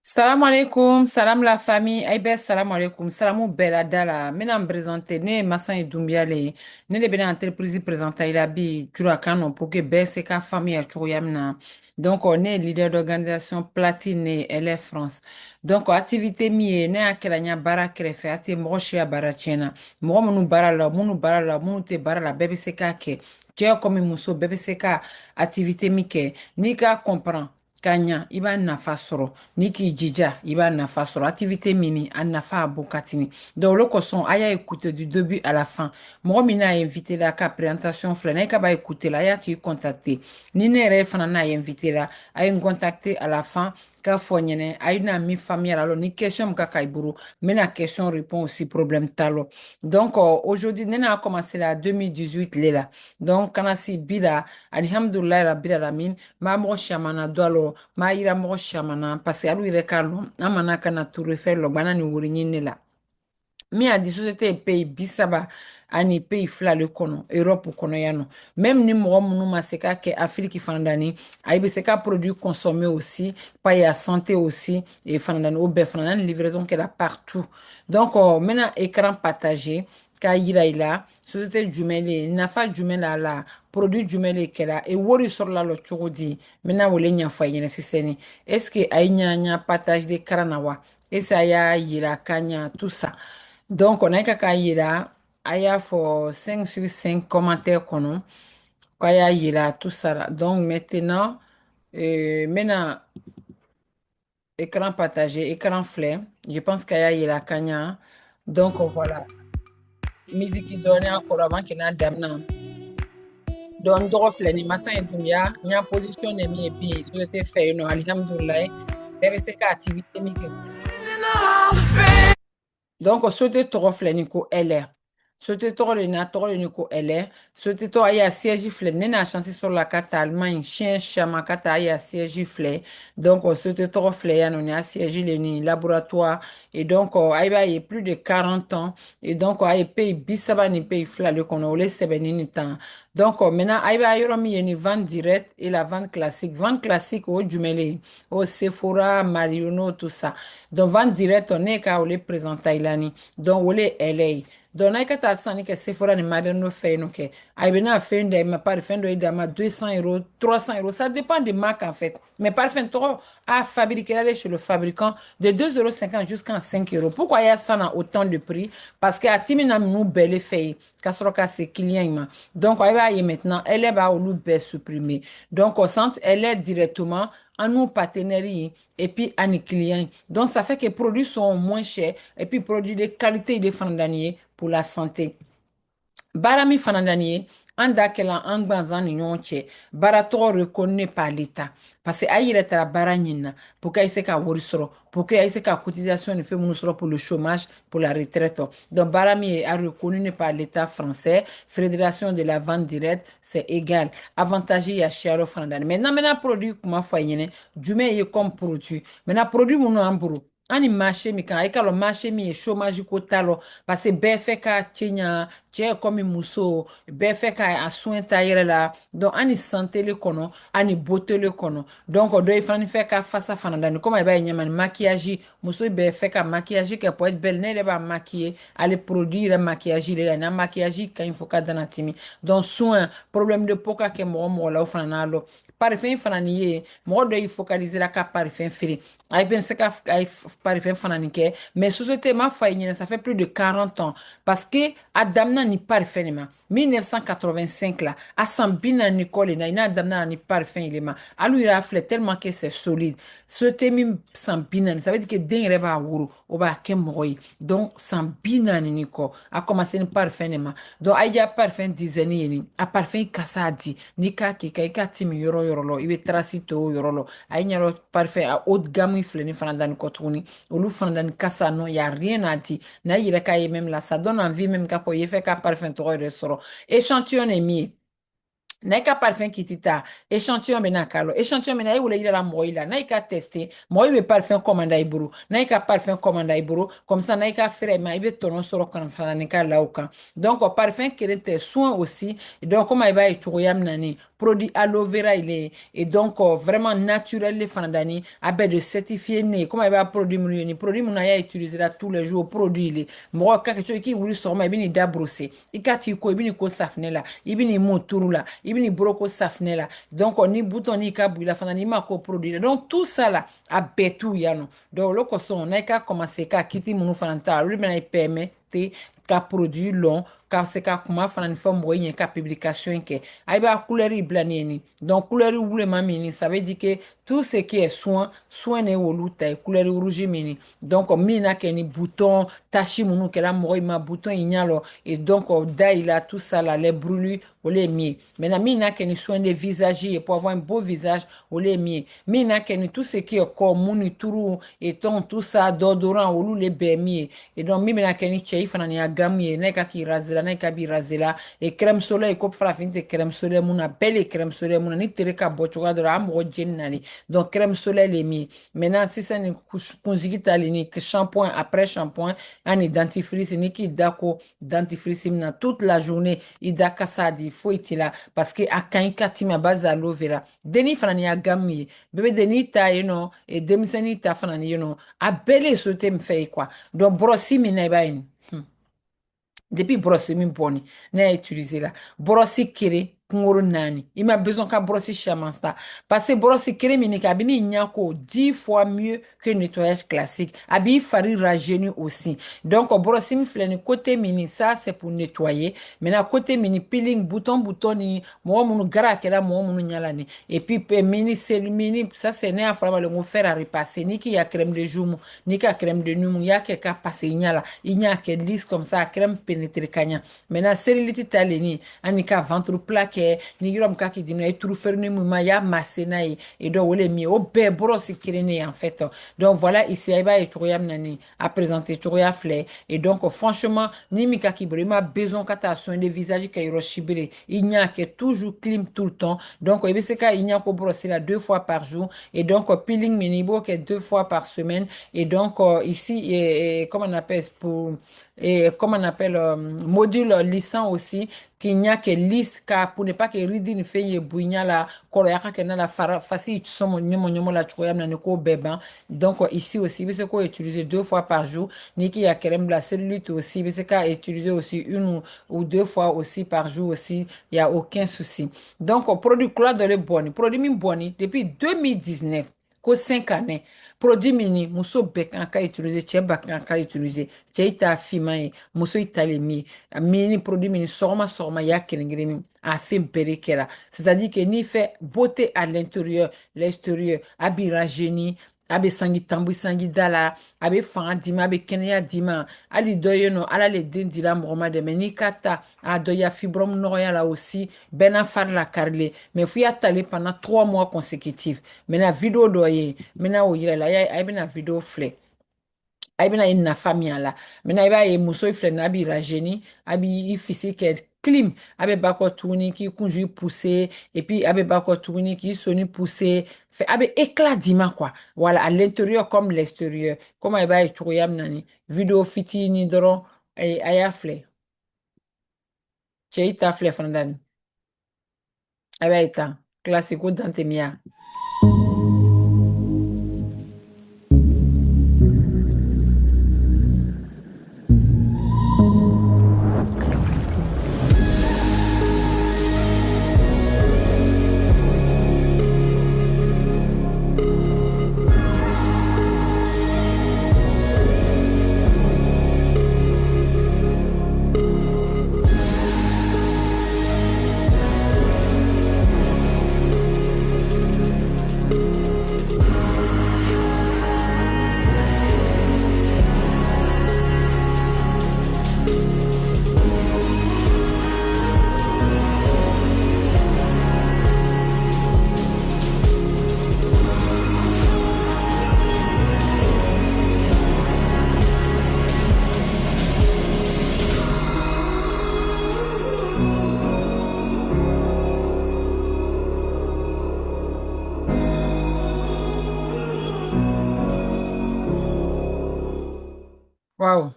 Salam alaikum, salam la famille, aïe salam alaikum, salamou bella dala, mena me présenter, ne massan et dumbiale, ne de bena entreprise présenter la bi, jura kano, pour que se ka famille a chouyamna. Donc, on est leader d'organisation Platine et LF France. Donc, activité mi, ne a kelanya bara krefe, ate mroche a bara tiena, mro munu bara la, munu te bara la, bébé se ka ke, tchè comme muso, bébé se ka activité mi ke, ni ka comprend. Kanya iba nafa sɔrɔ n'i k'i jija i b'a nafa sɔrɔ activité min a nafa a bon ka tini donc o de kosɔn a y'a écouter du début à la fin mɔgɔ min n'a invité la ka présentation filɛ n'a ka b'a écouter la a y'a t'i contacter ni ne yɛrɛ fana n'a invité la a ye n contacter à la fin k'a fɔ n ɲɛnɛ a ye na min faamuya la ni question min ka k'a bolo n bɛna question répond aussi problème t'a la donc aujourd'hui ne n'a commencé la 2018 le la donc kana si bi la alihamdulilayi rabbil alamin m'a mɔgɔ siamana dɔ a la m'a yira mɔgɔ caman na parce que alu yɛrɛ k'a lɔn an mana ka na turu fɛn lɔgbanna ni woro ɲini ne la min y'a di société ye pays bi saba ani pays fila le kɔnɔ Europe kɔnɔ yan nɔ même ni mɔgɔ minnu ma se k'a kɛ Afrique fana dani a bɛ se ka produit consommer aussi paye à santé aussi et fana dani o bɛɛ fana na ni livraison kɛra partout donc n bɛna écran partager k'a yira i la société jumɛn le ye nafa jumɛn la la produit jumɛn le kɛra e wari sɔrɔla la cogo di n bɛna o le ɲɛfɔ a ɲɛna sisan est ce que a ye ɲa partage de karan na wa est ce que a y'a yira k'a ɲa tout ça donc, on a k'a yira, a y'a fɔ 5 sur 5 commentaires kɔnɔ, k'a y'a yira tout ça. Là. Donc, maintenant, maintenant, écran partagé, écran flare, je pense qu'il y a yira kanya. Donc, voilà. Musique donnée encore avant qu'il n'a damna. Donc, dɔgɔ filɛ ni masa ye dunya, n y'a position de min ye bi, société fɛ yen nɔ, alihamdulilayi, bɛɛ bɛ se ka activité min kɛ. Donc, société tɔgɔ filɛ ni ko LR. Société tɔgɔ le n'a tɔgɔ le ni ko LR. Société tɔgɔ a y'a siège filɛ ne n'a chance sur la carte Allemagne, chien chaman ka taa a y'a siège filɛ. Donc, société tɔgɔ filɛ yan nɔ ni a siège le ni laboratoire. Et donc, a b'a ye plus de 40 ans. Et donc, a ye pays bi saba ni pays fila le kɔnɔ, o le sɛbɛnni ni tan. Donc, maintenant, a b'a yɔrɔ min ye ni vente directe et la vente classique. Vente classique, o jumɛn le ye? O Sephora, Marionneau, tout ça. Donc, vente directe, ne ka o le présenta ilani. Donc, o le LA. Donc, n'a ka taa sanni kɛ Sephora ni Marionneau fɛ yen nɔ kɛ. A bɛ n'a fɛn da i ma, parfum dɔ d'a ma 200 €, 300 €. Ça dépend des marques en fait. Mais parfum tɔgɔ a fabriqué là chez le fabricant de 2,50 € jusqu'à 5 €. Pourquoi il y a ça dans autant de prix? Parce que a timina nous belle fait k'a sɔrɔ ka se client ma. Donc, a b'a ye maintenant, elle b'a olu bɛɛ supprimer. Donc, au centre, elle est directement en nous partenaires et puis à nos clients. Donc, ça fait que les produits sont moins chers et puis produits de qualité de fandanier pour la santé. Baara min fana na nin ye an da kɛla an gwanzan ni ɲɔgɔn cɛ baara tɔgɔ reconnu par l'état parce que a yɛrɛ taara baara ɲini na pour que a se ka wari sɔrɔ pour que a se ka cotisation ni fɛn minnu sɔrɔ pour le chômage pour la retraite donc baara min ye a reconnu par l'état français fédération de la vente directe c'est égal avantage ya siyɔrɔ fana da maintenant maintenant produit kuma fɔ a ɲɛna jumɛn ye comme produit maintenant produit minnu an bolo an ni marché min kan a ye k'a lɔn marché min ye chômage ko t'a lɔ parce que bɛɛ fɛ ka cɛ ɲa cɛ komi muso bɛɛ fɛ ka a soin ta yɛrɛ la donc an ni santé le kɔnɔ an ni beauté le kɔnɔ donc dɔ ye fana ni fɛ ka fasa fana da ni komi a b'a ye ɲɛma ni maquillage muso bɛɛ fɛ ka maquillage kɛ pour être belle ne yɛrɛ b'a maquiller ale produit yɛrɛ maquillage de la na maquillage ka ɲi fo ka dana timi donc soin problème de peau ka kɛ mɔgɔ mɔgɔ la o fana n'a lɔ parfum fana ni ye mɔgɔ dɔ y'i focaliser la ka parfum feere a bɛ se ka a ye parfum fana nin kɛ mais société m'a fɔ a ye ɲɛna ça fait plus de 40 ans parce que a daminɛ ni parfum de ma 1985 la a san 40 kɔ le na i n'a daminɛ ni parfum de ma alu yɛrɛ filɛ tellement que c'est solide société min san 40 ça veut dire que den yɛrɛ b'a woro o b'a kɛ mɔgɔ ye donc san 40 ni kɔ a commencé ni parfum de ma donc a ya parfum dizaine ye nin a parfum kasa a di n'i k'a k'i kan i ka timi yɔrɔ yɔrɔ lɔ i bɛ traci to o yɔrɔ lɔ a ye ɲɛdɔ parfum a haut de gamme filɛ nin fana dani kɔ tuguni olu fana dani kasa non y a rien à dire n'a yɛrɛ k'a ye même la ça donne envie même k'a fɔ i ye fɛ ka parfum tɔgɔ yɛrɛ sɔrɔ échantillon de min ye n'a ka parfum qui tita échantillon bɛ n'a k'a lɔ échantillon bɛ na e wele yira la mɔgɔ yi la n'a y'i ka tester mɔgɔ yi bɛ parfum commande i bolo n'a y'i ka parfum commande i bolo comme ça n'a y'i ka fɛrɛ ma i bɛ tɔnɔ sɔrɔ kana fana ni ka la o kan donc parfum kelen tɛ soin aussi donc comme i b'a ye cogoya min na ni produit aloe vera il est et donc vraiment naturel les fanadani abe de certifié né comme il va produit mon ni produit mon ya utiliser là tous les jours produit les moi quelque chose qui voulu sortir ibini da brosser ikati ko ibini ko safne là ibini moturu là ibini broko safne là donc ni bouton ni ka la fanani ma ko produit donc tout ça là a betu yano donc le ko son na ka commencer ka kiti mon fananta lui ben il permet ka produit long ka se ka kuma fana ni fɔ mɔgɔ ɲɛ ka publication kɛ a b'a couleur bila ni ye ni donc couleur wulema min ni ça veut dire que tout ce qui est soin ne wolu ta ye couleur rouge min ni donc min na kɛ ni bouton tache minnu kɛra mɔgɔ ma bouton i ɲa lɔ et donc da i la tout ça là les brûlures o le ye min ye maintenant min na kɛ ni soin de visage ye pour avoir un beau visage o le ye min ye min na kɛ ni tout ce qui est corps mun ni turu et ton tout ça déodorant olu le bɛɛ ye min ye et donc min bɛna kɛ ni cɛ i fana ni a gamu ye n'a ka k'i raser la n'a ka b'i raser la et crème solaire ko farafin tɛ crème solaire mun na bɛɛ le ye crème solaire mun na ni tere ka bɔ cogoya dɔ la a mɔgɔ jeni na de donc crème solaire le ye min ye maintenant sisan ni kunsigi ta le ni shampoing après shampoing ani dentifrice ni k'i da ko dentifrice min na toute la journée i da kasa di foyi t'i la parce que a ka ɲi ka timi a base aloe vera denni fana ni a gamu ye bɛɛ bɛ denni ta yen nɔ et denmisɛnnin ta fana ni yen nɔ a bɛɛ le ye sauté min fɛ ye quoi donc brosse min na i b'a ye depuis brosse min bɔnni ne y'a utilisé la brosse kelen kunkolo naani il m'a besoin ka brosse caman sa parce que brosse kelen min kɛ a bɛ ni ɲɛ ko 10 fois mieux que nettoyage classique a b'i fari rajeunir aussi donc brosse min filɛ ni côté min ça c'est pour nettoyer maintenant côté min peeling bouton ni mɔgɔ minnu gara kɛra mɔgɔ minnu ɲɛ la ni et puis mini c'est mini ça c'est ne y'a fɔ a ma le ko faire à repasser ni k'i ya crème de jour ni ka crème de nuit mun i y'a kɛ ka passer i ɲɛ la i ɲɛ kɛ lisse comme ça a crème pénétrer ka ɲɛ maintenant cellulite ta le ni ani ka ventre plat kɛ ni yɔrɔ min ka k'i dimi na i turu ferini mun ma i y'a masse n'a ye et donc o le ye min ye o bɛɛ brosse kelen ne ye en fait donc voilà ici i b'a ye cogoya min na ni a présenter cogoya filɛ et donc franchement ni min ka k'i bolo i ma besoin ka taa soin de visage kɛ yɔrɔ si bere i ɲɛ kɛ toujours clean tout le temps donc i bɛ se ka i ɲɛ ko brosser la 2 fois par jour et donc peeling min i b'o kɛ 2 fois par semaine et donc ici comment on appelle pour et comme on appelle module lissant aussi qui n'y que lisse car pour ne pas que ridi ne fait y bouigna la koroyaka que na la facile somo nyomo la choyam na ko beban donc ici aussi il faut utiliser 2 fois par jour ni qui a crème la cellulite aussi il faut utiliser aussi une ou 2 fois aussi par jour aussi il y a aucun souci donc produit quoi de le bon produit mi boni depuis 2019 ko 5 années produit mini muso bɛɛ kan ka utiliser cɛ ba kan ka utiliser cɛ i t'a finman ye muso i talen min ye mini produit mini sɔgɔma sɔgɔma i y'a kelen kelen min a fɛn bɛɛ de kɛra c'est-à-dire que n'i fait beauté à l'intérieur l'extérieur a b'i rajeunir a bɛ sanji tanbu sanji da la a bɛ fanga d'i ma a bɛ kɛnɛya d'i ma hali dɔ ye nɔ ala le den dira mɔgɔ ma dɛ mɛ n'i ka ta a dɔ ya fibrome nɔgɔya la aussi bɛɛ n'a fari la karilen mais f'i y'a talen pendant 3 mois consécutifs maintenant vidéo dɔ ye n bɛna o yira i la a bɛna vidéo filɛ a bɛna ye nafa min a la maintenant i b'a ye muso filɛ nin ye a b'i rajeunir a b'i fisi kɛ clean a bɛ ba kɔ tuguni k'i kunju pousser et puis a bɛ ba kɔ tuguni k'i soni pousser a bɛ éclat d'i ma quoi voilà à l'intérieur comme l'extérieur comme i b'a ye cogoya min na ni vidéo fitinin dɔrɔn a y'a filɛ cɛ i ta filɛ fana dani a b'a ye tan classe ko dantɛmɛya. Wow.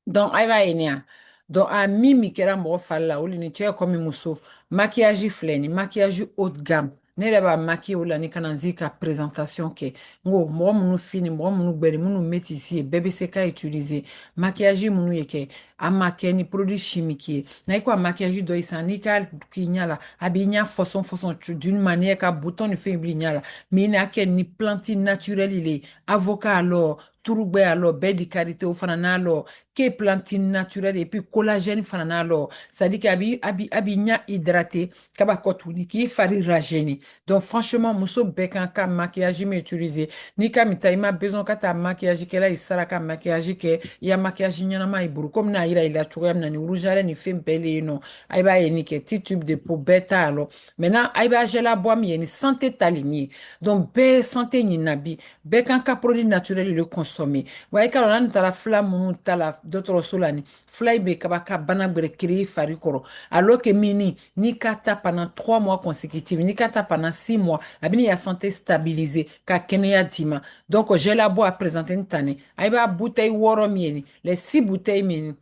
Donc, ayiwa ye nin yan donc a mi kɛra mɔgɔ fari la o le ni cɛ komi muso maquillage filɛ nin maquillage haut de gamme ne yɛrɛ b'a maquiller o la ni kana n ka présentation kɛ n ko mɔgɔ minnu fini mɔgɔ minnu gbɛri minnu métis ye bɛɛ bɛ se ka utiliser maquillage minnu ye kɛ a ma kɛ ni produit chimique ye na i ko a maquillage dɔ ye sisan n'i k'a k'i ɲɛ la a b'i ɲɛ fɔsɔn d'une manière ka bouton ni fɛn b'i ɲɛ la mais i n'a kɛ ni plante naturelle le ye avocat alors turugbe alors bɛɛ di karité o fana n'a lɔ ke plante naturelle et puis collagène fana n'a lɔ c'est à dire a b'i ɲɛ hydraté kaba kɔ tuguni k'i fari rajeuni donc franchement muso bɛɛ kan ka maquillage min utiliser n'i ka min ta i ma besoin ka taa maquillage kɛla i sara ka maquillage kɛ i ya maquillage ɲɛnama i bolo komi n'a yira i la cogoya min na ni rouge à lèvres ni fɛn bɛɛ le yen nɔ a b'a ye nin kɛ ti tube de peau bɛɛ t'a lɔ maintenant a b'a jɛla bɔ min ye ni santé tali min ye donc bɛɛ santé ɲinina bi bɛɛ kan ka produit naturel le consommer wa i ka dɔn n'an taara fila minnu ta la dɔgɔtɔrɔso la ni fila in bɛ kaba ka bana gbɛrɛ kiri i fari kɔrɔ alors que min n'i ka ta pendant 3 mois consécutifs n'i ka ta pendant 6 mois a bɛ n'i ya santé stabiliser ka kɛnɛya d'i ma donc j'ai la bɔ a présenter ni ta ni a b'a bouteille 6 min ye nin les 6 bouteilles min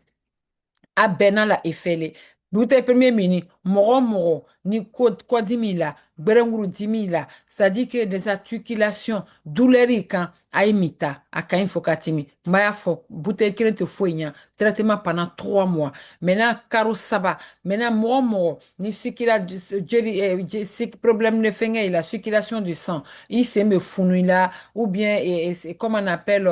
a bɛnna la effet le bouteille premier min ni mɔgɔ o mɔgɔ ni kɔdimi la gbɛrɛnkurudimi la c'est à dire que des articulations douleur kan a ye min ta a ka ɲi fo ka timi n b'a fɔ bouteille kelen tɛ foyi ɲa traitement pendant 3 mois maintenant karo saba maintenant mɔgɔ o mɔgɔ ni sikira joli problème de fɛngɛ i la circulation du sang i sen bɛ funu i la ou bien comme on appelle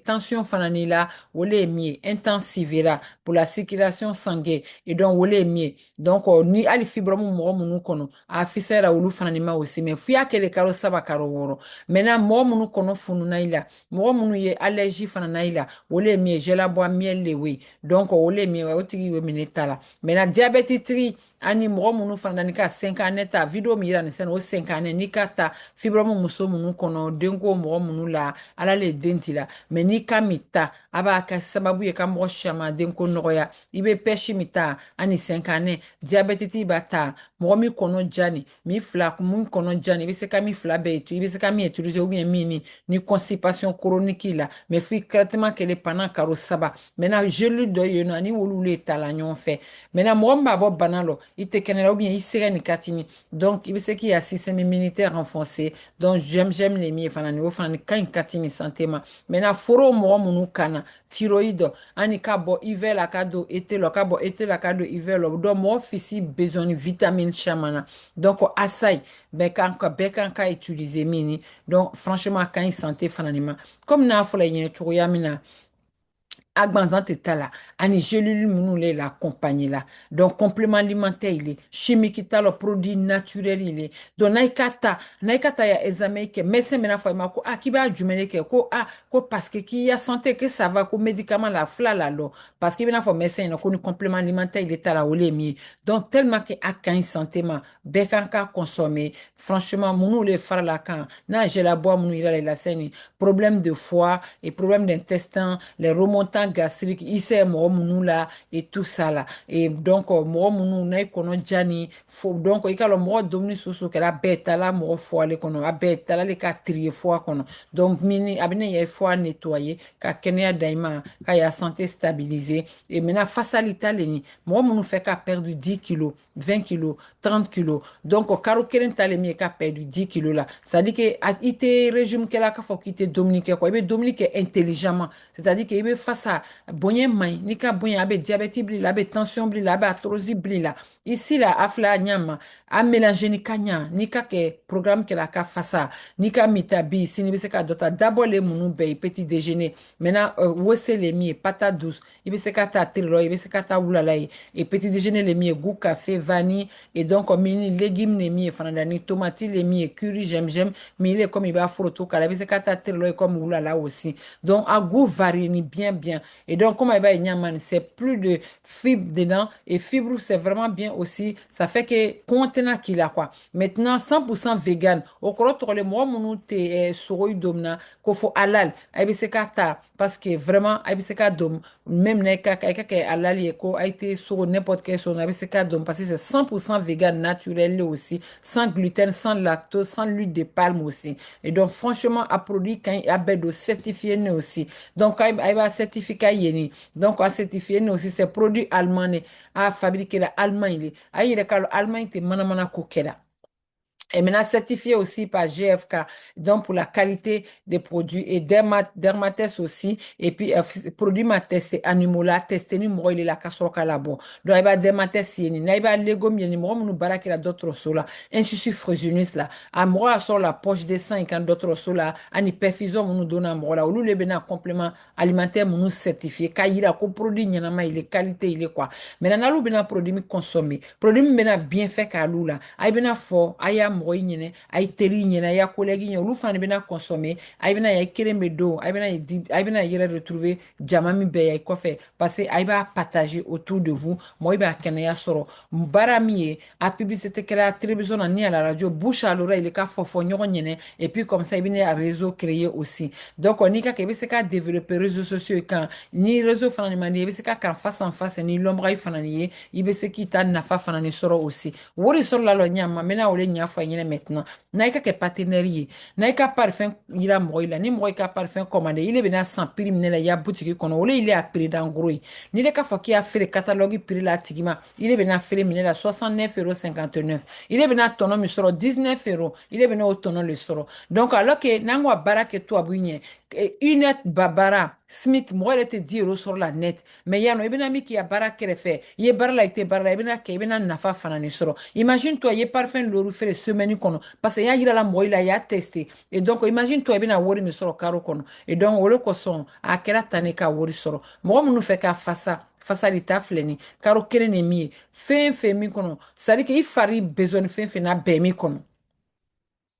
tension fana n'i la o le ye min ye intensivera pour la circulation sanguine et donc o le ye min ye donc ni hali fibrome mɔgɔ minnu kɔnɔ a fisayara olu fana ni ma aussi mais f'i y'a kɛ le kalo saba kalo wɔɔrɔ maintenant mɔgɔ minnu kɔnɔ fununa i la mɔgɔ minnu ye allergie fana na i la o le ye min ye jɛlabɔ miel le ye donc o le ye min ye o tigi ye minɛ ta la maintenant diabète tigi ani mɔgɔ minnu fana ni ka 5 année ta video min yira nin sɛnɛ o 5 année n'i ka ta fibrome muso minnu kɔnɔ denko mɔgɔ minnu la ala le den ti la mais n'i ka min ta a b'a kɛ sababu ye ka mɔgɔ caman denko nɔgɔya i bɛ pɛsi min ta ani 5 année diabète tigi b'a ta mɔgɔ min kɔnɔ ja nin min fila min kɔnɔ ja nin i bɛ se ka min fila bɛɛ i bɛ se ka min utiliser ou bien min ni constipation chronique la mais f'i traitement kɛlen pendant kalo saba maintenant gelu dɔ yen nɔ ani wolu le ta la ɲɔgɔn fɛ maintenant mɔgɔ min b'a bɔ bana lɔ i tɛ kɛnɛya ou bien i sɛgɛ nin ka timi donc i bɛ se k'i ya système immunitaire renforcer donc j'aime le min ye fana nin o fana nin ka ɲi ka timi santé ma maintenant foro mɔgɔ minnu kan na thyroïde ani ka bɔ hiver la ka don été la ka bɔ été la ka don hiver la donc mɔgɔ fisi besoin ni vitamine caman na donc asayi bɛɛ kan ka utiliser min ni donc franchement a ka ɲi santé fana nin ma comme n'a fɔla i ɲɛna cogoya min na a gbanzan tɛ ta la ani gelule minnu le la accompagner la donc complément alimentaire il est chimique ta la produit naturel il est donc n'a i ka ta ya examen kɛ médecin bɛna fɔ i ma ko k'i b'a jumɛn de kɛ ko ko parce que k'i ya santé que ça va ko médicament la fila la lɔ parce que i bɛna fɔ médecin ɲɛna ko ni complément alimentaire il est ta la o le ye min ye donc tellement que a ka ɲi santé ma bɛɛ kan ka consommer franchement minnu le fara la kan n'a jɛla bɔ minnu yira la i la sɛni problème de foie et problème d'intestin les remontants gastrique i sɛ mɔgɔ minnu la et tout ça la et donc mɔgɔ minnu n'a i kɔnɔ ja ni fo donc i ka dɔn mɔgɔ dumuni susu kɛra a bɛɛ tala mɔgɔ foie le kɔnɔ a bɛɛ tala le ka trier foie kɔnɔ donc mini a bɛ ne yɛ foie nettoyer ka kɛnɛya da i ma ka ya santé stabiliser et maintenant fasali ta le ni mɔgɔ minnu fɛ ka perdre 10 kilos 20 kilos 30 kilos donc karo kelen ta le min ye ka perdre 10 kilos la c'est à dire que i tɛ régime kɛla k'a fɔ k'i tɛ dumuni kɛ quoi i bɛ dumuni kɛ intelligemment c'est à dire que i bɛ fasa bonya man ɲi n'i ka bonya a bɛ diabète bila i la a bɛ tension bila i la a bɛ arthrose bila i la ici la a filɛ a ɲa ma a mélanger ni ka ɲa n'i ka kɛ programme kɛla a ka fasa n'i ka min ta bi sini i bɛ se ka dɔ ta d'abord le minnu bɛɛ ye petit déjeuner maintenant wose le min ye pata douce i bɛ se ka taa terilɔ i bɛ se ka taa wulala ye et petit déjeuner le min ye goût café vanille et donc mini légumes le min ye fana da ni tomati le min ye curry j'aime mais il est comme il va foroto kala i bɛ se ka taa terilɔ ye comme wulala aussi donc a goût varie ni bien et donc comme il va y c'est plus de fibres dedans et fibres c'est vraiment bien aussi ça fait que contenant qu'il a quoi maintenant 100% vegan au kɔrɔ tɔgɔle mɔgɔ minnu tɛ sogo domina ko fɔ halal a bɛ se ka ta parce que vraiment a bɛ se ka dom même na i ka kɛ halal ye ko a tɛ sogo n'importe quel sogo a bɛ se ka dom parce que c'est 100% vegan naturel aussi sans gluten sans lactose sans l'huile de palme aussi et donc franchement a produit quand a bɛ don certifié ne aussi donc a b'a certifié certificat yeni. Donc, à certifier nous aussi, c'est produit allemand, à fabriquer la Allemagne. Aïe, le Allemagne, te manamana kokela. Et maintenant certifié aussi par GFK, donc pour la qualité des produits et Dermatest aussi. Et puis, produit ma testé, animal testé, ni moi, il est la casserole à la bon. Donc, il va Dermatest, il y a Lego, il y a moi, mon barak, il a d'autres sola, institut Frisionniste là. À moi, sur la poche des seins, quand d'autres sola, à ni perfison, nous donne à moi là, ou le bena complément alimentaire, nous certifié, car il a qu'au produit, il y en a, il est qualité, il est quoi. Maintenant, là, nous bena produit, consommer. Produit, bena bien fait, car là, aïe bena fort, aïe mɔgɔ yi ɲinɛ a ye teri yi ɲinɛ a y'a collègue ɲinɛ olu fana bɛna consommer a bɛna ye kelen bɛ don a bɛna ye di a bɛna yɛrɛ retrouver jama min bɛ ye kɔfɛ parce que a b'a partager autour de vous mɔgɔ b'a kɛnɛya sɔrɔ baara min ye a publicité kɛra télévision na ni à la radio bouche à l'oreille ka fɔ fɔ ɲɔgɔn ɲinɛ et puis comme ça i bɛna un réseau créer aussi donc n'i ka kɛ i bɛ se ka développer réseaux sociaux yi kan ni réseau fana ni man di i bɛ se ka kan face en face ni lɔnbaga fana ni ye i bɛ se k'i ta nafa fana ni sɔrɔ aussi wari sɔrɔ la lɔ ɲama mɛ n'a o le ɲafa ɲinɛ maintenant n'a ka kɛ partenaire ye n'a ka parfum yira mɔgɔ la ni mɔgɔ y'i ka parfum commandé il bɛna san prix min la i ya boutique kɔnɔ o le il est a prix d'en gros ye n'i le k'a fɔ k'i y'a feere catalogue prix la a tigi ma il bɛna feere minɛ la 69,59 il bɛna tɔnɔ min sɔrɔ 19 euros il bɛna o tɔnɔ le sɔrɔ donc alors que n'an ko a baara kɛ tubabu ɲɛ une heure ba baara SMIC mɔgɔ yɛrɛ tɛ 10 euros sɔrɔ la net mais yan nɔ i bɛna min k'i ya baara kɛrɛfɛ i ye baara la i tɛ baara la i bɛna kɛ i bɛna nafa fana de sɔrɔ imagine toi i ye parfum lori feere semaine kɔnɔ parce que i y'a yira la mɔgɔ la i y'a testé et donc imagine toi i bɛna wari min sɔrɔ karo kɔnɔ et donc o de kosɔn a kɛra tan ne ka wari sɔrɔ mɔgɔ minnu fɛ ka fasa fasali ta filɛ nin karo kelen de min ye fɛn fɛn min kɔnɔ c'est à dire que i fari besoin fɛn fɛn na bɛɛ min kɔnɔ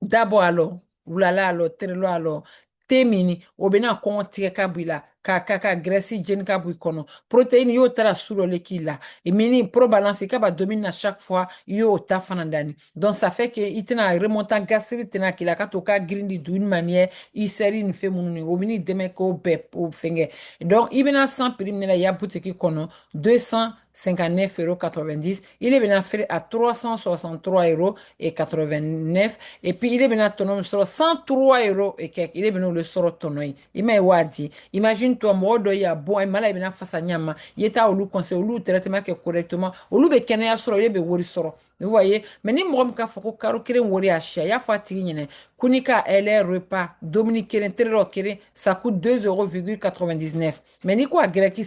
dabɔ a lɔ wulala a lɔ terelɔ a lɔ te mini o bɛna kɔngɔ tigɛ ka bɔ i la ka graisse jeni ka bɔ i kɔnɔ protéine y'o tara su dɔ le k'i la et mini pro balance i ka ba domine à chaque fois i y'o ta fana dani donc ça fait que i tɛna remontant gastrique tɛna k'i la ka to ka girindi d'une manière i sɛri ni fɛn minnu ni o bɛn'i dɛmɛ k'o bɛɛ o fɛngɛ donc i bɛna san prix min na i ya boutique kɔnɔ 259,90 il est bien fait à 363,89 et puis il est bien tonneau sur 103 euros et quelques il est bien le sort tonneau il m'a wadi imagine toi moi do ya bon et malade bien face à nyama il est à olu conseil olu traitement que correctement olu be kenya soro il be wori soro vous voyez mais ni mo ka foko karo keren wori a chia ya fa tigi nyene kunika ele repas dominicain terro keren ça coûte 2,99 mais ni quoi grec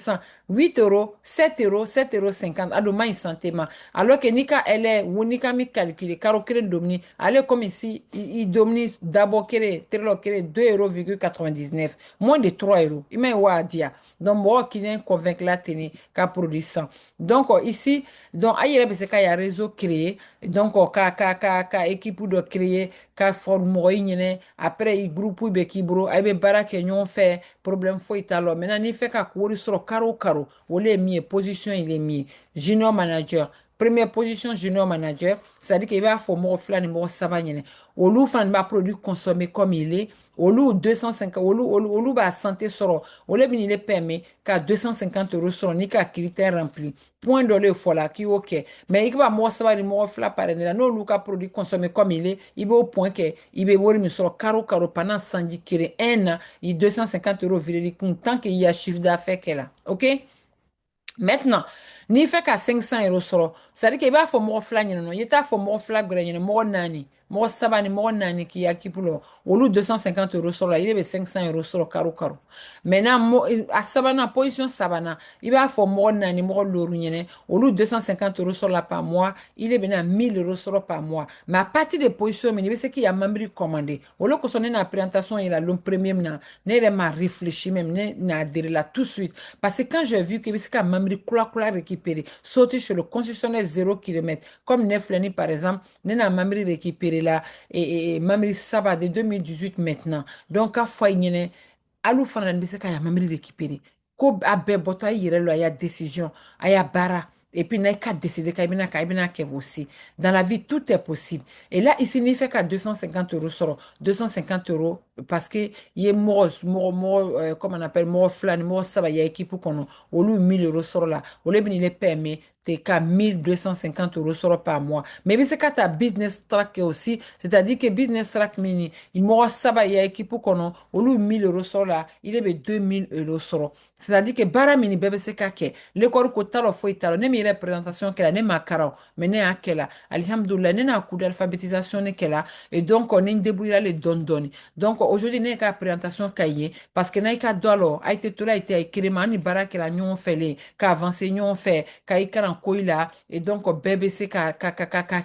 8 euros 7 euros 7,50 euros ado ma santé ma alors que nika ele wonika mi calculer karo keren domini ale comme ici il domini d'abord kere terro kere 2,99 € moins de 3 euros il m'a wa dia donc moi qui vient convaincre la télé qu'a produit ça donc ici donc ailleurs parce qu'il y a réseau créé donc ka équipe de créer ka forme après il groupe be kibro ay be baraka ñon fait problème fo italo maintenant ni fait ka wori soro karo o le mi position il est mis junior manager première position junior manager c'est-à-dire qu'il va faire mon flan mo saba ñene olu fan ba produit consommé comme il est olu 250 olu ba santé soro ole bin il est permis qu'à 250 euros sur ni ka critère rempli point de le fola qui ok mais il va mo saba ni mo fla par là no lu ka produit consommé comme il est au point que il be wori mi soro karo pendant 110 kere un an il 250 euros viré tant qu'il y a chiffre d'affaires qu'elle a ok. Maintenant, n'i fait qu'à 500 euros sɔrɔ c'est-à-dire qu'il b'a fɔ mɔgɔ fila ɲɛna nɔ i t'a fɔ mɔgɔ fila gbɛrɛ ɲɛna mɔgɔ naani mɔgɔ saba ni mɔgɔ naani k'i équipe la olu 250 euros sɔrɔ la i de bɛ 500 euros sɔrɔ karo maintenant a sabanan position sabanan i b'a fɔ mɔgɔ naani mɔgɔ loru ɲɛna olu 250 euros sɔrɔ la par mois i de bɛna 1000 euros sɔrɔ par mois mais à partir de position min i bɛ se k'i ya membre commander olu kosɔn ne na présentation yira le premier min na ne yɛrɛ m'a réfléchi même ne na adhéré la tout de suite parce que quand j'ai vu que i bɛ se ka membre kula récupérer sauter sur le concessionnaire 0 km comme Nefleni par exemple ne na membre récupérer là et membre saba de 2018 maintenant donc à fois ɲinɛ alu fana bɛ se ka ya membre récupérer ko a bɛɛ bɔtɔ a yɛrɛ lo a y'a décision a y'a baara et puis n'a qu'à décider k'a bɛna kɛ aussi dans la vie tout est possible et là ici n'i fait qu'à 250 euros sɔrɔ 250 euros parce que il y a comment on appelle mɔgɔ fila ni mɔgɔ saba ya équipe kɔnɔ olu 1000 euros sɔrɔ la olu bɛ ni le permet t'es qu'à 1250 € sort par mois. Mais c'est quand tu business track aussi, c'est-à-dire que business track mini, il m'aura ça, il y a équipe qu'on a, au lieu de 1000 € sort là, il est 2000 € sort. C'est-à-dire que bara mini bébé c'est qu'à l'école ko talo fo italo, ne mi représentation qu'elle a, ne ma caro, mais ne a qu'elle a, alhamdoulilah, ne na coup d'alphabétisation ne qu'elle a, et donc on est débrouillé les donne. Donc aujourd'hui, n'est qu'à présentation cahier, parce que n'a qu'à dolo, a été tout là, a été écrit, mani bara qu'elle a nyon fait les, qu'a avancé nyon fait, qu'a écrit en koila, et donc bébé c'est qu'à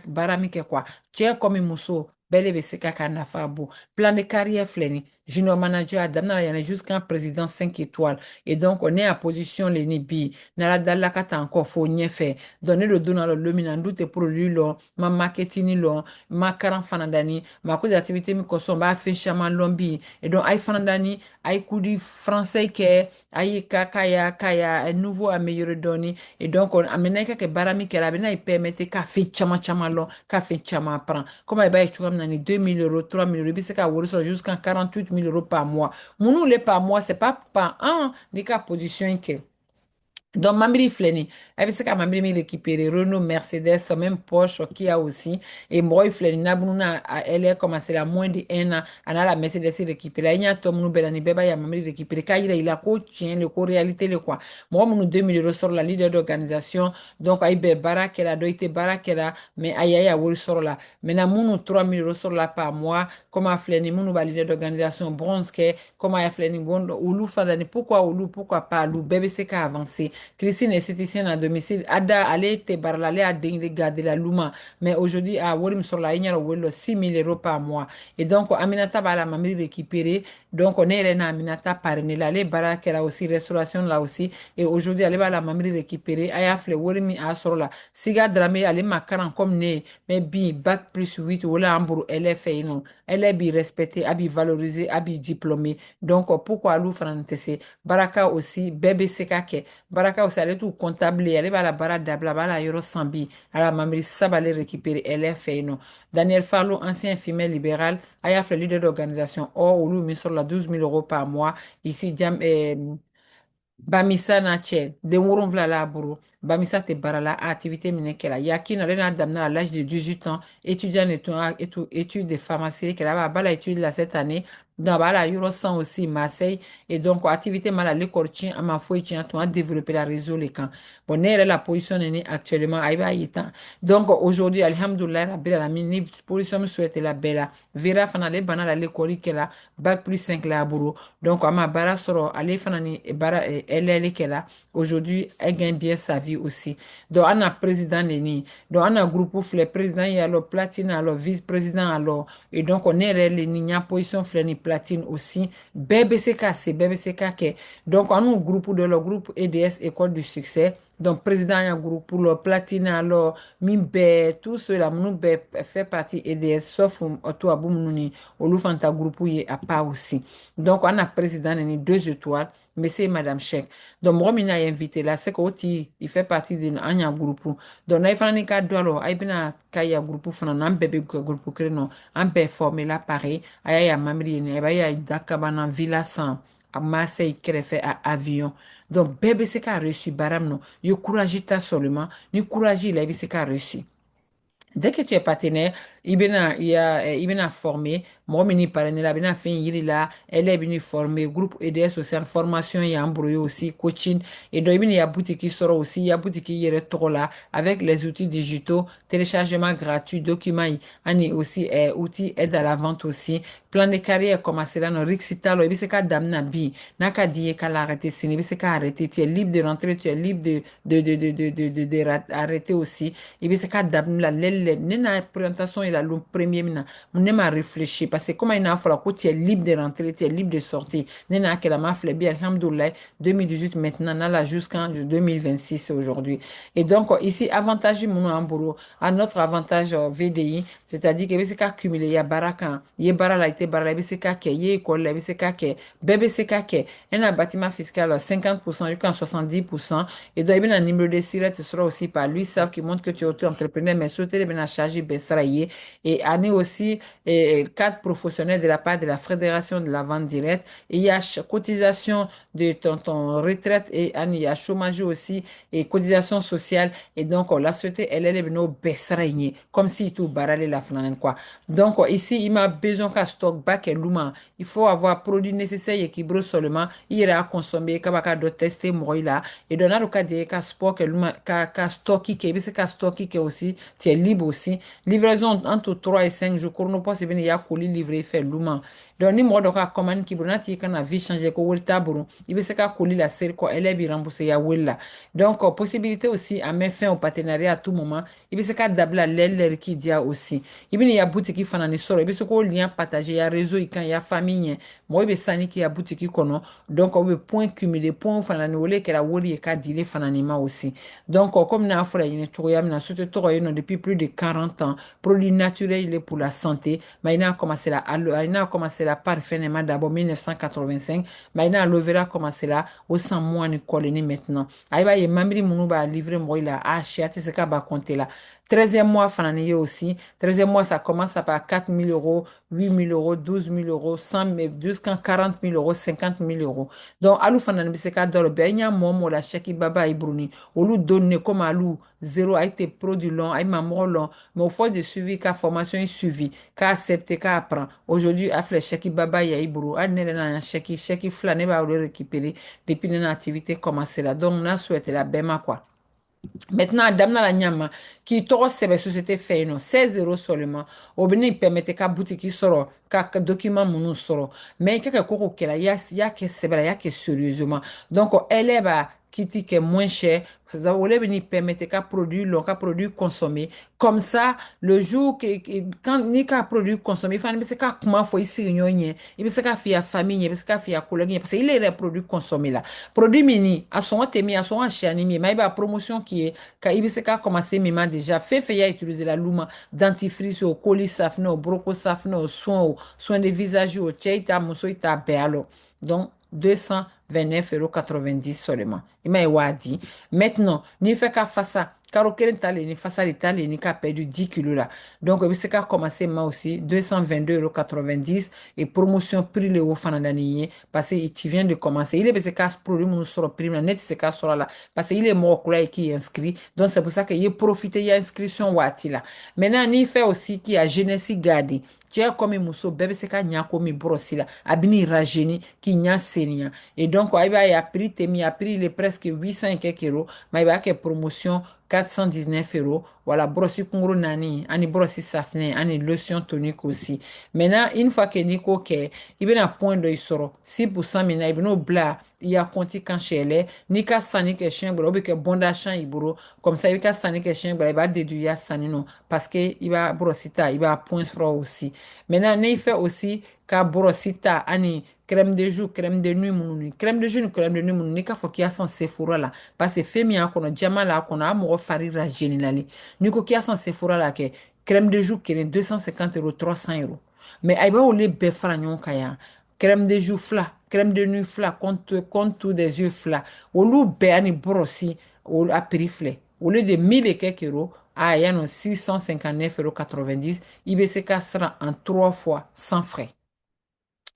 bara mi que quoi, tiens comme un mousseau. Bele be se ka ka nafa bo. Plan de carrière fleni. Junior manager adam na yana jusqu'à président 5 étoiles. Et donc, on est à position les nibi. Nala dala kata encore fo nye fait. Donner le don à le lumina doute pour lui lo. Ma marketing lo. Ma karan fanadani. Ma cause d'activité mi koson ba fin chaman lombi. Et donc, ay fanadani. Ay koudi français ke. Ay kaya un nouveau amélioré doni. Et donc, on amena que barami ke la bena il permettait ka fin chama lo. Ka fin chama prend. Comme ay ba y chouam nani 2000 € 3000 € bise ka wori so jusqu'à 48 000 € par mois. Mounou le par mois, c'est pas par an, ni ka position que. Donc, Mamiri Fleni, elle sait que Mamiri me récupérer Renault, Mercedes, même Porsche, Kia aussi. Et moi, Fleni, Nabruna, elle a commencé à moins d'un an, elle a la Mercedes récupérée. Il y a Tom Noubelani, Beba, il y a Mamiri récupéré. Quand il a coach, le co-réalité, le quoi. Moi, mon 2000 € sur la leader d'organisation. Donc, aïe, Barakela, doité Barakela, mais aïe, aïe, aïe, sur là. Maintenant, mon 3000 € sur là par mois, comme a Fleni, mon leader d'organisation, bronze, comme a Fleni, bon, Oulu, Fadani, pourquoi Oulu, pourquoi pas Oulu, bébé, c'est qu'à avancer. Christine esthéticienne à domicile. Ada, allez, te barralale à garder la luma. Mais aujourd'hui, à Worim sur la ligne, on 6 000 € par mois. Et donc, Aminata va la mamie récupérer. Donc, on est là, Aminata parrainée. Là, les baraques, là aussi, restauration là aussi. Et aujourd'hui, elle va la mamie récupérer. Aya fle, Worim à sur là. Siga dramé, elle est macaran comme né. Mais bi, bac plus 8, ou là, Ambourou, elle est fait, non. Elle est bi respectée, abi valorisée, abi diplômée. Donc, pourquoi Lou Franantese? Baraka aussi, bébé sekake. Baraka aussi, elle est tout comptable, elle va la bara dabla, bala yoro sambi, à la mamri sabale récupérer, elle est fait, non. Daniel Farlou, ancien infirmier libéral, a fait leader d'organisation, or, ou lui, sur la 12 000 € par mois, ici, Bamisa na cɛ den wolonwula la bolo Bamisa te baara la a activité minɛ kɛra Yakina ale n'a daminɛ à l'âge de 18 ans étudiant études de pharmacie kɛra a b'a la étude la cette année donc a b'a la yɔrɔ san aussi Marseille et donc activité ma la l'école tiɲɛ a ma foyi tiɲɛ tun a développé la réseau le kan bon ne yɛrɛ la position ni actuellement a b'a ye tan donc aujourd'hui alhamdoulilah rabbil alamin ni position min souhaite la bɛɛ la Vera fana ale banna la l'école kɛra bac plus 5 la bolo donc a ma baara sɔrɔ ale fana ni baara elle qui est là. Aujourd'hui, elle gagne bien sa vie aussi. Donc, on a président Neni. Donc, on a groupe flé président, il y a le platine, alors vice-président, alors. Et donc, on est les Nina position flé ni platine aussi. BBCK, c'est BBCK. Donc, on a un groupe de le groupe EDS, École du Succès. Donc, président, il y a un groupe pour le platine, alors, Mimbe, tout cela, nous fait partie EDS, sauf Oto Aboumouni, Olufanta groupe, il y a pas aussi. Donc, on a président Neni, 2 étoiles. Monsieur et Madame Cheikh. Donc, moi, je suis invité là, c'est qu'il il fait partie d'un groupe. Donc, il faut que alors, il y a un groupe, un bébé groupe, un bébé formé là, pareil. Il y a un mamri, il y a Dakabana, Villa 100, à Marseille, qui est fait à avion. Donc, bébé, c'est qu'a reçu, baram, non. Il courage, seulement. Ni courage, il a c'est qu'a reçu. Dès que tu es partenaire, il vient former. Moi, je suis partenaire, il vient faire il là, elle est venue former, groupe EDS aussi, en formation, il y a embrouillé aussi, coaching. Et donc, il y a boutique qui sort aussi, il y a boutique qui est trop là, avec les outils digitaux, téléchargement gratuit, documents, il y a aussi outils, aide à la vente aussi. Plan de carrière, comme c'est là, non, Rixita, il y a damna bi, naka dit qu'à l'arrêter, c'est, il y a arrêter, tu es libre de rentrer, tu es libre arrêter aussi. Il y a damna, nena présentation il a le premier mina ne m'a réfléchi parce que comme il a fallu que tu es libre de rentrer tu es libre de sortir nena que la ma flebi alhamdoulilah 2018 maintenant là jusqu'en 2026 aujourd'hui et donc ici avantage mon ambouro à notre avantage VDI c'est-à-dire que c'est qu'à cumuler il y a baraka il y a bara la été bara c'est qu'à il y a école c'est qu'à bébé c'est qu'à un bâtiment fiscal 50% jusqu'à 70% et donc il y a un numéro de siret tu seras aussi par lui savent qui montre que tu es auto-entrepreneur mais sauter les charger besrailler et année aussi 4 professionnel de la part de la Fédération de la vente directe. Et il y a cotisation de ton retraite et il y a chômage aussi et cotisation sociale. Et donc, la société, elle est venue baisser comme si tout barrait la flanelle, quoi. Donc, ici, il m'a besoin qu'à stock back et luma. Il faut avoir produit nécessaire et qui brûle seulement. Il ira consommer, qu'à doit tester, moi, là. Et dans le cas de qu'à sport, qu'à stocker, qu'à stocker aussi, tu es libre aussi. Livraison entre 3 et 5 jours. Nous pas, c'est bien, il y a colis livré, fait luma. Donc, ni moi, donc, à commande qui brûle, tu quand la vie change, ko wurta buru. Il veut se qu'à colis la série, quoi, elle est bien remboursée, ya willa. Donc, possibilité aussi à mettre fin au partenariat à tout moment. Il veut se qu'à d'abord l'aile qui dit aussi. Il y a boutique fana ni soro. Il veut se qu'au lien partagé, il y a réseau, il y a famille. Moi, il veut sani qui y a boutique kono. Donc, on veut point cumuler, point fana ni wole, que la woli et qu'à dire fana ni ma aussi. Donc, comme na afra yine choya, na soute toro yino depuis plus de 40 ans. Produit naturel, il est pour la santé. Mais il a commencé là, il a commencé là parfaitement d'abord 1985. Mais il a aloe vera commencé là au 100 mois ni koloni maintenant. Aïba ye mambri mounou ba livrer moi il a acheté, c'est qu'à ba compter là. 13e mois, fananiye aussi. 13e mois, ça commence à par 4 000 euros, 8 000 euros, 12 000 euros, 100 000, jusqu'à 40 000 euros, 50 000 euros. Donc, alou fanani bise ka doro be, y a momo la cheki baba ay bruni. Olu donne comme alou, zéro a été produit long, ay maman long. Mais au fois de suivi, ka formation est suivi, ka accepté, ka apprend. Aujourd'hui, a fait cheki baba ya ibru. A nele na un cheki flâne ba ou le récupérer depuis une activité commencé là. Donc, on a souhaité la bema quoi. Maintenant, dame na la nyama, qui toro sebe société fait non, 16 euros seulement. Au bénin, permettait qu'à boutique soro, qu'à document mounou soro. Mais quelque koko kela, ya que sebe la, ya que sérieusement. Donc, elle est ba, qui dit que moins cher. Ça va venir permettre qu'à produire long, qu'à produire consommer. Comme ça, le jour quand ni qu'à produire consommer, il faut que qu'à comment faut ici réunion, il faut qu'à faire famille, il faut qu'à faire collègue, parce qu'il est les produits consommés là. Produit mini, à son temi, à son chez animé, mais il y a promotion qui est, quand il veut commencer même déjà, fait utiliser la luma, dentifrice, au colis safne, au broco safne, au soin de visage, au tcheita, mousseau, ita béalo. Donc, 229,90 € seulement. Il m'a dit. Maintenant, ni fait qu'à faire ça. Car keren tali ni fasali tali ni ka perdu 10 kilos là. Donc, il s'est commencé moi aussi 222,90 € et promotion prix le haut fanadaniye parce que tu viens de commencer. Il est parce que produit mon sur prix là net c'est qu'à sur là parce qu'il est mort là qui est inscrit. Donc, c'est pour ça qu'il a profité il y a inscription wati là. Maintenant, il fait aussi qui a jeunesse gardé. Tu as comme muso bébé c'est qu'à nya comme brossi là. Abini rajeni qui nya senia. Et donc, il a pris temi a pris il est presque 800 et quelques euros. Mais il va que promotion 419 €. Voilà, brossi kunguru nani, ani brossi safne, ani lotion tonique aussi. Maintenant, une fois que Nico ke, il y a un point de soro. 6% mina, il y a bla, il y a compté quand chez elle. Nika sani ke chien, bro, que bon d'achat, iburo. Comme ça, il y a sani ke chien, il va déduire sani non. Parce que il va brossita, il va point froid aussi. Maintenant, il fait aussi, ka brossita, ani, crème de jour, crème de nuit, mounouni. Crème de jour, crème de nuit, mounouni, ka faut qu'il y a sans sephora là. Parce que femi a kono, diamant là, kono, a moro farira géninali. Niko qu'il y a sans sephora là, ke crème de jour, qui est 250 €, 300 €. Mais aïba ou les befragnon kaya. Crème de jour fla, crème de nuit fla, contour des yeux fla. Ou l'ou béani brossi, ou a prix au lieu de 1000 et quelques euros, ah, il y a 659,90 €, IBCK sera en 3 fois sans frais.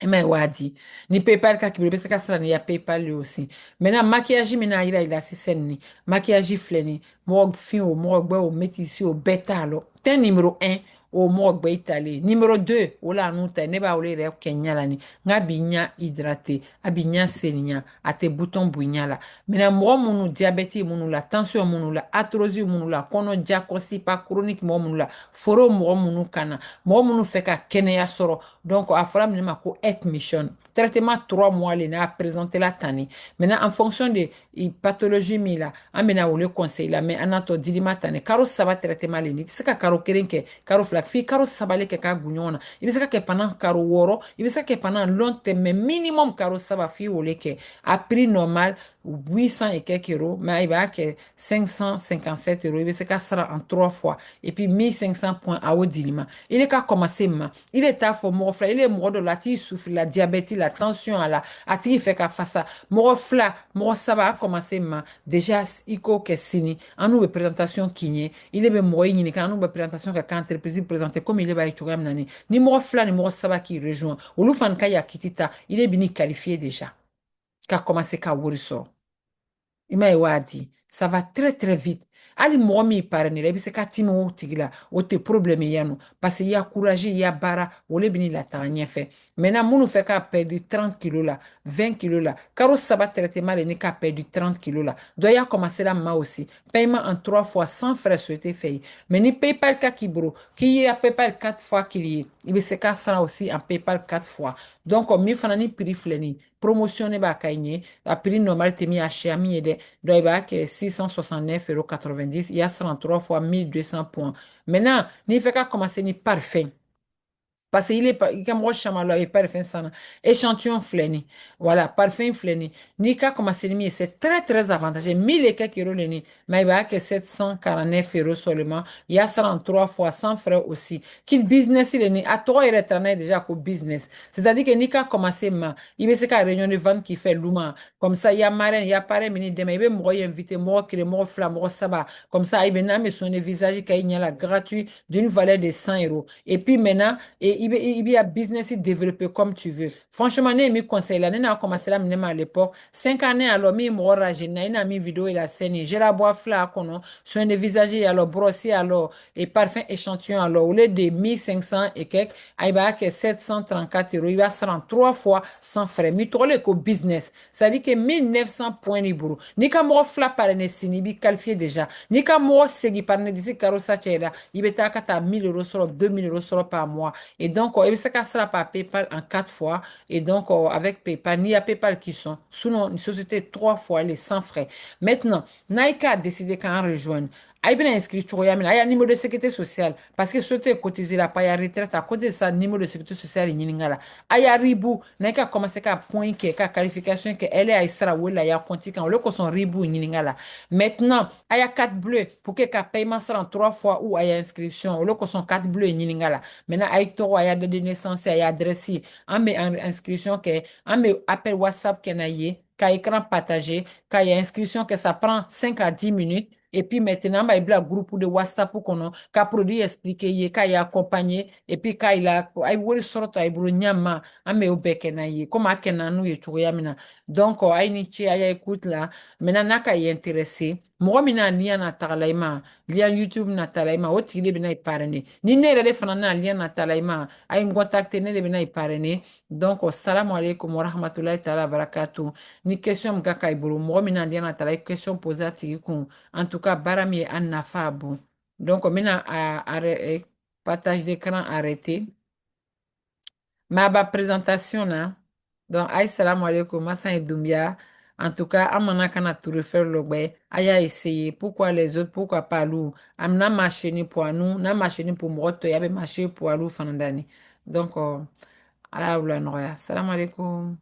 Mais wadi, ni PayPal ka kibule bese ka sara ni ya PayPal lui aussi. Maintenant maquillage mina ila si sen ni. Maquillage fleni, mo fin o mo gbe o metisi o beta lo. Ten numéro 1 o mo gbe itali. Numéro 2 o la nou te ne ba o le re kenya la ni. Nga binya hydraté, abinya seninya, ate bouton bounya la. Maintenant mo munu diabète munu la, tension munu la, arthrose munu la, kono dia constipa chronique mo munu la, foro mo munu kana. Mo munu fe ka kenya soro. Donc, à fora minima ko health mission. Traitement 3 mois, il a présenté la tani. Maintenant, en fonction de pathologie, mila, amena ou le conseil la, mais anato dilima tani. Karo saba traitement lini. C'est ka karo kerenke, karo flak fi, karo sabale ke ka gunyona. Il veut que pendant karo woro, il veut que pendant long terme, mais minimum karo saba fi ou le ke. À prix normal, 800 et quelques euros, mais il va que 557 €. Il veut que ça sera en 3 fois. Et puis 1500 points à haut dilima. Il est qu'à commencer, il est à fond, il est mort de la tige souffle, la diabète, la tension à la a tigi fɛ ka fasa mɔgɔ fila mɔgɔ saba a commencé ma déjà i k'o kɛ sini an n'u bɛ présentation k'i ɲɛ ile bɛ mɔgɔ i ɲininka an n'u bɛ présentation kɛ ka entreprise présenter komi ile b'a ye cogoya min na ni mɔgɔ fila ni mɔgɔ saba k'i rejoint olu fana ka yakiti ta ile bɛ ni qualifié déjà ka commencer ka wari sɔrɔ i m'a ye wa di ça va très très vite hali mɔgɔ min parrain la i bɛ se ka timi o tigi la o tɛ problème ye yan nɔ parce que i y'a courage i y'a baara o le bɛ n'i lataga ɲɛfɛ maintenant minnu fɛ k'a perdre 30 kilos la 20 kilos la kalo saba traitement de ni k'a perdre 30 kilos la dɔ y'a commencé la ma aussi paiement en 3 fois sans frais souhaité fɛ yen mais ni paypal ka k'i bolo k'i ye paypal 4 fois k'i ye i bɛ se k'a sara aussi en paypal 4 fois donc min fana ni prix filɛ nin ye promotion ne b'a ka ɲɛ a prix normal tɛ min ye a siya min ye dɛ donc, il va que 669,90 €. Il y a 33 fois 1200 points. Maintenant, il fait qu'à commencer ni parfum. Parce qu'il est pas, il y a chamallow et parfum sana. Échantillon fléni. Voilà, parfum fléni. Ni ka commencer ni c'est très très avantageux. 1000 et quelques euros le ni. Mais il va que 749 € seulement. Il y a 33 fois sans frais aussi. Qu'il business il est ni. À toi, il est déjà qu'au business. C'est-à-dire que ni ka commencer ma. Il veut se qu'à réunion de vente qui fait l'ouma. Comme ça, il y a marraine, il y a parrain, mini demain. Il veut m'envoyer invité, moi, qui moi, flamme, moi, ça. Comme ça, il veut n'a mais son visage qui est là gratuit d'une valeur de 100 €. Et puis maintenant, et il y a business développé comme tu veux. Franchement, ne mi conseil là, n'a commencé là à l'époque. 5 années alors, mi mora j'ai n'a mis vidéo et la scène. J'ai la bois fla kono, soin de visage alors brossé alors et parfum échantillon alors au lieu de 1500 et quelques, il va que 734 €, il va se rendre 3 fois sans frais. Mi tole ko business. Ça dit que 1900 points libres. Ni ka mo fla par ne sini bi qualifié déjà. Ni ka mo segi par ne disi karo sa chera, il beta kata 1000 € sur 2000 € sur par mois. Et donc, il se cassera par PayPal en 4 fois. Et donc, avec PayPal, il y a PayPal qui sont. Sinon, une société 3 fois, les sans frais. Maintenant, Nike a décidé qu'en rejoindre. Il y a inscrit il y a un numéro de sécurité sociale. Parce que ce qui cotisé la paye à retraite, à côté de ça, numéro de sécurité sociale, il y a il y a Ribou, Nike a commencé à point, à qualification, qu'elle est à Israël, il y a compté quand le son Ribou, il y a maintenant, il y a 4 bleus pour que le paiement sera en 3 fois ou il y a inscription. Le son 4 bleus, il y a maintenant, avec toi, il y a de naissance, il y a adresse, on met inscription, on met appel WhatsApp, qu'il y a écran partagé, qu'il y a inscription, que ça prend 5 à 10 minutes. Et puis maintenant, il y a un groupe de WhatsApp pour qu'on a produit expliqué, qu'il y a accompagné, et puis qu'il y a un sorte de nyama, ame au bec comme à Kenanou et Touriamina. Donc, il y a écoute là, maintenant, n'a y intéressé. Moi, mina lien na tagalaima, lien YouTube na tagalaima, o tigi de bina i parrainer. Ni ne yɛrɛ de fana na lien na tagalaima, a ye n contacter ne de bina i parrainer. Donc, salam alaikum wa rahmatulahi ta'ala wa barakatuh. Ni question min ka ka i bolo, mɔgɔ min na lien na tagala, i question poser a tigi kun. En tout cas, baara min ye an nafa a bon. Donc, n bɛna partage d'écran arrêté. Ma ba présentation na. Donc, aïe salam alaikum, Massan et Doumbia. En tout cas, amana kana tout refaire le bay. Aïe a essayé. Pourquoi les autres? Pourquoi pas nous? Amna marché ni pour nous, na marché ni pour moi, tu y avait marché pour nous, fanandani. Donc, ala oula noya. Salam alaikum.